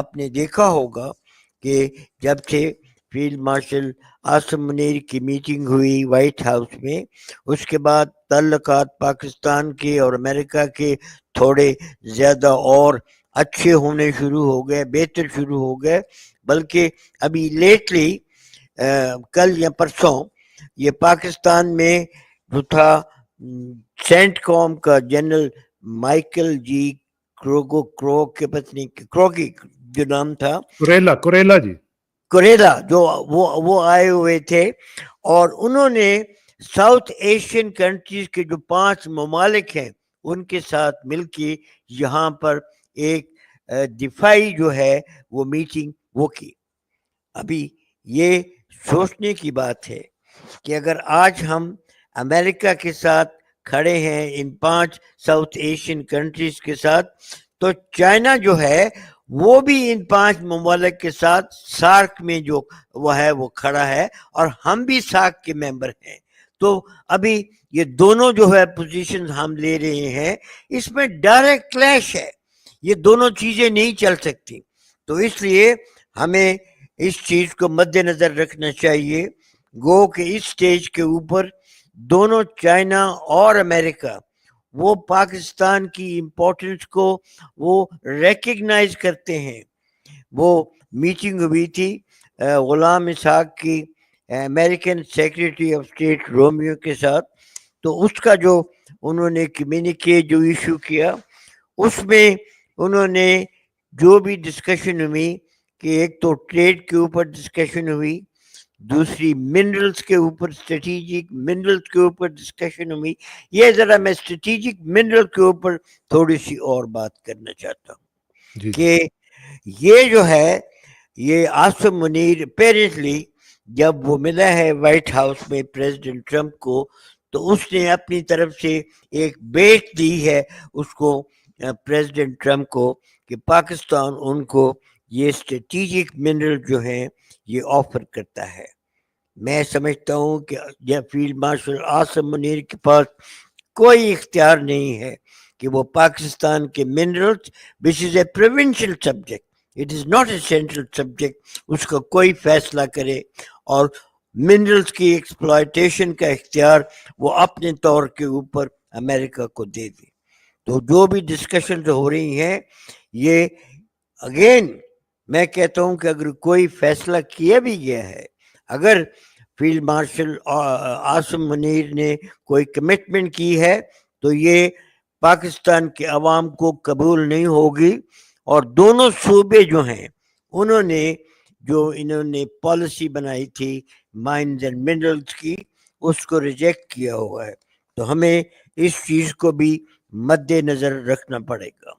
آپ نے دیکھا ہوگا کہ جب سے فیلڈ مارشل عاصم منیر کی میٹنگ ہوئی وائٹ ہاؤس میں، اس کے بعد تعلقات پاکستان کے اور امریکہ کے تھوڑے زیادہ اور اچھے ہونے شروع ہو گئے، بہتر شروع ہو گئے. بلکہ ابھی لیٹلی کل یا پرسوں یہ پاکستان میں جو تھا سینٹ کام کا جنرل مائیکل جی کروکی جو نام تھا، کوریلا جی، کوریلا، جو وہ آئے ہوئے تھے، اور انہوں نے ساؤتھ ایشین کنٹریز کے جو 5 ممالک ہیں ان کے ساتھ مل کے یہاں پر ایک دفاعی جو ہے وہ میٹنگ وہ کی. ابھی یہ سوچنے کی بات ہے کہ اگر آج ہم امریکہ کے ساتھ کھڑے ہیں ان 5 ساؤتھ ایشین کنٹریز کے ساتھ، تو چائنا جو ہے وہ بھی ان 5 ممالک کے ساتھ سارک میں جو وہ ہے وہ کھڑا ہے، اور ہم بھی سارک کے ممبر ہیں. تو ابھی یہ دونوں جو ہے پوزیشن ہم لے رہے ہیں، اس میں ڈائریکٹ کلیش ہے، یہ دونوں چیزیں نہیں چل سکتی. تو اس لیے ہمیں اس چیز کو مد نظر رکھنا چاہیے. گو کہ اس سٹیج کے اوپر دونوں چائنا اور امریکہ وہ پاکستان کی امپورٹنس کو وہ ریکگنائز کرتے ہیں. وہ میٹنگ ہوئی تھی غلام اسحاق کی American secretary of state Romeo کے ساتھ. تو اس کا جو انہوں نے کمیونیکے جو ایشو کیا، اس میں انہوں نے جو بھی ڈسکشن ہوئی کہ ایک تو ٹریڈ کے اوپر ڈسکشن ہوئی، دوسری منرلز کے اوپر، اسٹریٹجک منرلز کے اوپر ڈسکشن ہوئی. یہ ذرا میں اسٹریٹجک منرل کے اوپر تھوڑی سی اور بات کرنا چاہتا ہوں جی کہ یہ جو ہے یہ عاصم منیر اپیرنٹلی جب وہ ملا ہے وائٹ ہاؤس میں پریزیڈنٹ ٹرمپ کو، تو اس نے اپنی طرف سے ایک بیٹ دی ہے اس کو پریزیڈنٹ ٹرمپ کو کہ پاکستان ان کو یہ اسٹریٹجک منرل جو ہیں یہ آفر کرتا ہے. میں سمجھتا ہوں کہ فیلڈ مارشل عاصم منیر کے پاس کوئی اختیار نہیں ہے کہ وہ پاکستان کے minerals which is a provincial subject, it is not a central subject، اس کا کوئی فیصلہ کرے اور منرلز کی ایکسپلائٹیشن کا اختیار وہ اپنے طور کے اوپر امریکہ کو دے دے. تو جو بھی ڈسکشن ہو رہی ہیں یہ اگین میں کہتا ہوں کہ اگر کوئی فیصلہ کیا بھی گیا ہے، اگر فیلڈ مارشل عاصم منیر نے کوئی کمٹمنٹ کی ہے، تو یہ پاکستان کے عوام کو قبول نہیں ہوگی. اور دونوں صوبے جو ہیں انہوں نے پالیسی بنائی تھی مائنز اینڈ منرلز کی، اس کو ریجیکٹ کیا ہوا ہے. تو ہمیں اس چیز کو بھی مد نظر رکھنا پڑے گا.